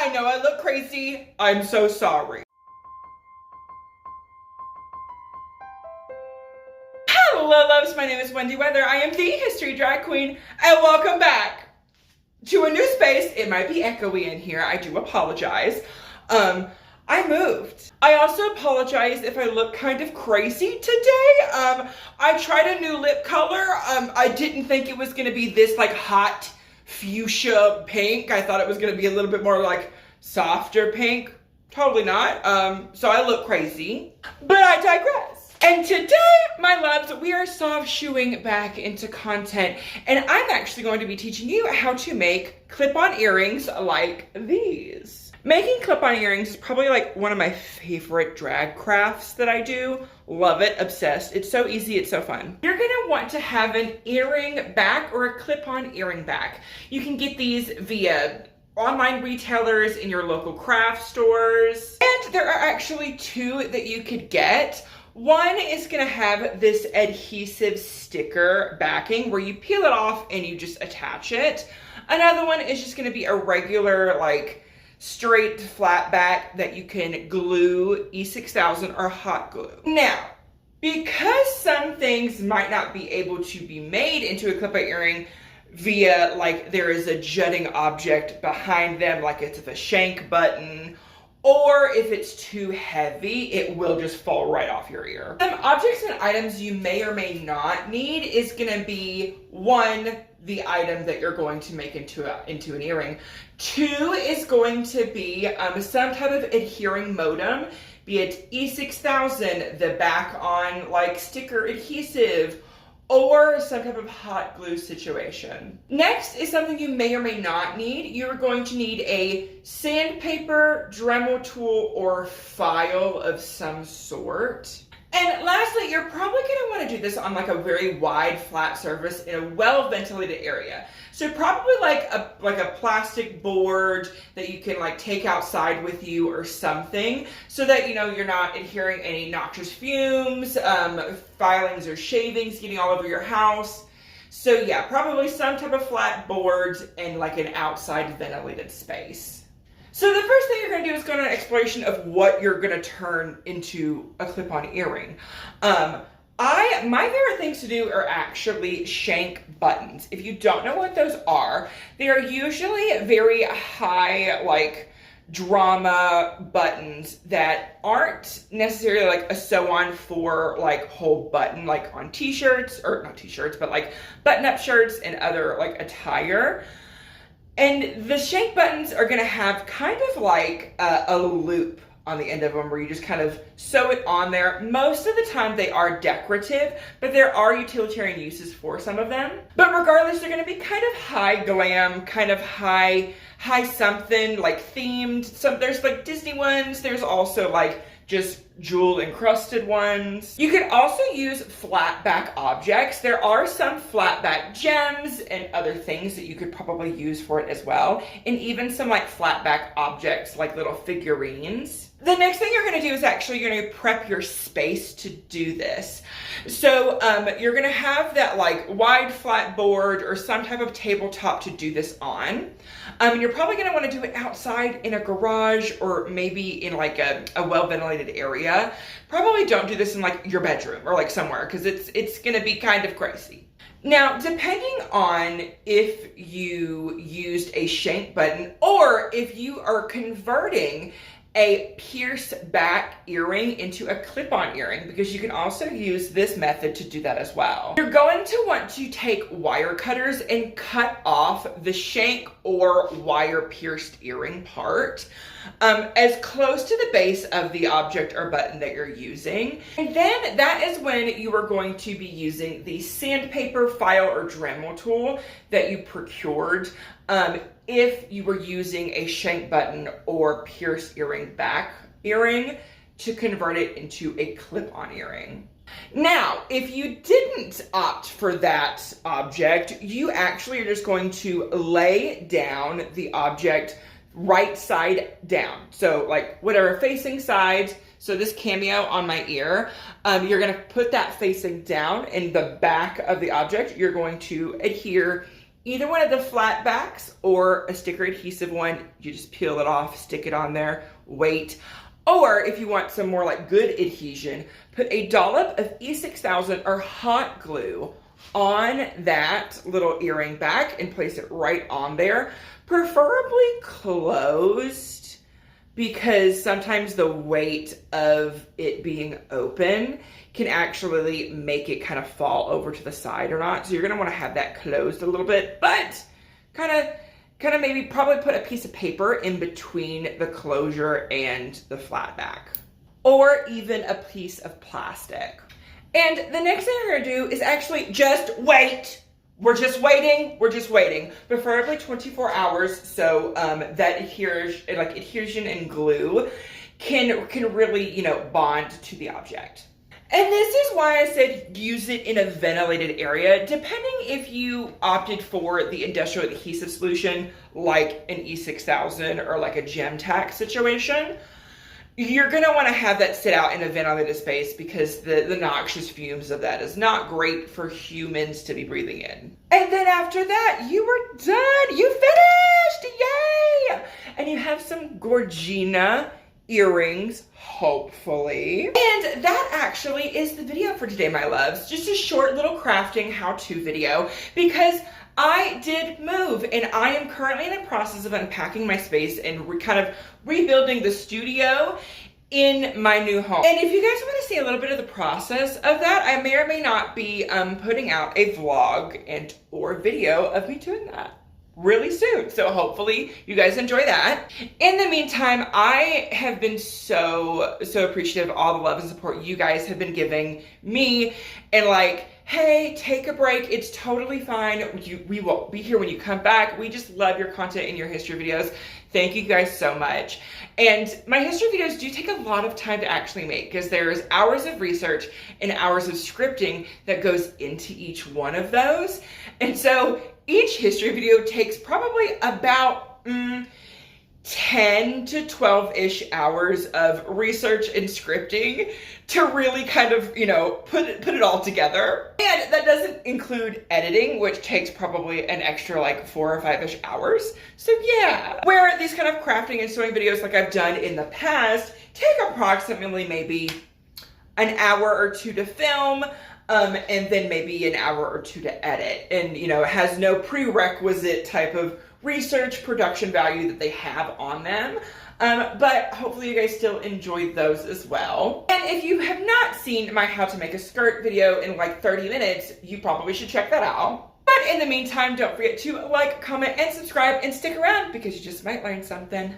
I know I look crazy. I'm so sorry. Hello, loves. My name is Wendy Weather. I am the history drag queen, and welcome back to a new space. It might be echoey in here. I do apologize. I moved. I also apologize if I look kind of crazy today. I tried a new lip color. I didn't think it was gonna be this like hot fuchsia pink. I thought it was gonna be a little bit more like softer pink. Totally not. So I look crazy, but I digress. And today, my loves, we are soft shoeing back into content, and I'm actually going to be teaching you how to make clip-on earrings like these. Making clip-on earrings is probably like one of my favorite drag crafts that I do. Love it, obsessed. It's so easy, it's so fun. You're gonna want to have an earring back or a clip-on earring back. You can get these via online retailers in your local craft stores. And there are actually two that you could get. One is gonna have this adhesive sticker backing where you peel it off and you just attach it. Another one is just gonna be a regular, like, straight flat back that you can glue E6000 or hot glue. Now, because some things might not be able to be made into a clip-on earring via, like, there is a jutting object behind them, like it's a shank button, or if it's too heavy, it will just fall right off your ear. Some objects and items you may or may not need is gonna be, one, the item that you're going to make into an earring. Two is going to be some type of adhering modem, be it E6000, the back on like sticker adhesive, or some type of hot glue situation. Next is something you may or may not need. You're going to need a sandpaper, Dremel tool, or file of some sort. And lastly, you're probably gonna wanna do this on like a very wide, flat surface in a well-ventilated area. So probably like a plastic board that you can like take outside with you or something, so that, you know, you're not adhering any noxious fumes, filings or shavings getting all over your house. So yeah, probably some type of flat board and like an outside ventilated space. So the first thing you're gonna do is go on an exploration of what you're gonna turn into a clip-on earring. My favorite things to do are actually shank buttons. If you don't know what those are, they are usually very high, like, drama buttons that aren't necessarily like a sew-on for like whole button, like on t-shirts, or not t-shirts, but like button-up shirts and other like attire. And the shank buttons are gonna have kind of like a loop on the end of them where you just kind of sew it on there. Most of the time they are decorative, but there are utilitarian uses for some of them. But regardless, they're gonna be kind of high glam, kind of high something, like themed. There's like Disney ones, there's also like just jewel encrusted ones. You could also use flat back objects. There are some flat back gems and other things that you could probably use for it as well. And even some like flat back objects like little figurines. The next thing you're gonna do is actually you're gonna prep your space to do this. So you're gonna have that like wide flat board or some type of tabletop to do this on. And you're probably gonna wanna do it outside in a garage or maybe in like a well-ventilated area. Probably don't do this in like your bedroom or like somewhere, because it's gonna be kind of crazy. Now, depending on if you used a shank button or if you are converting a pierce back earring into a clip-on earring, because you can also use this method to do that as well. You're going to want to take wire cutters and cut off the shank or wire pierced earring part as close to the base of the object or button that you're using. And then that is when you are going to be using the sandpaper, file, or Dremel tool that you procured if you were using a shank button or pierced earring back earring to convert it into a clip-on earring. Now, if you didn't opt for that object, you actually are just going to lay down the object right side down. So like whatever facing side, so this cameo on my ear, you're gonna put that facing down in the back of the object. You're going to adhere either one of the flat backs or a sticker adhesive one. You just peel it off, stick it on there, wait. Or if you want some more like good adhesion, put a dollop of E6000 or hot glue on that little earring back and place it right on there, preferably closed, because sometimes the weight of it being open can actually make it kind of fall over to the side or not. So you're gonna wanna have that closed a little bit, but kind of maybe probably put a piece of paper in between the closure and the flat back, or even a piece of plastic. And the next thing we're gonna do is actually just wait. We're just waiting, preferably 24 hours, so that adhesion and glue can really, you know, bond to the object. And this is why I said use it in a ventilated area. Depending if you opted for the industrial adhesive solution, like an E6000 or like a Gem-Tac situation, you're gonna wanna have that sit out in a ventilated space, because the noxious fumes of that is not great for humans to be breathing in. And then after that, you were done. You finished, yay! And you have some Gorgina earrings, hopefully. And that actually is the video for today, my loves. Just a short little crafting how-to video, because I did move and I am currently in the process of unpacking my space and kind of rebuilding the studio in my new home. And if you guys want to see a little bit of the process of that, I may or may not be putting out a vlog and or video of me doing that really soon. So hopefully you guys enjoy that. In the meantime, I have been so appreciative of all the love and support you guys have been giving me, and like, hey, take a break. It's totally fine. We will be here when you come back. We just love your content and your history videos. Thank you guys so much. And my history videos do take a lot of time to actually make, because there's hours of research and hours of scripting that goes into each one of those. And so each history video takes probably about 10 to 12-ish hours of research and scripting to really kind of, you know, put it all together. And that doesn't include editing, which takes probably an extra like 4 or 5-ish hours. So yeah, where these kind of crafting and sewing videos like I've done in the past take approximately maybe an hour or two to film, and then maybe an hour or two to edit. And, you know, it has no prerequisite type of research production value that they have on them. But hopefully you guys still enjoyed those as well. And if you have not seen my how to make a skirt video in like 30 minutes, you probably should check that out. But in the meantime, don't forget to like, comment, and subscribe, and stick around, because you just might learn something.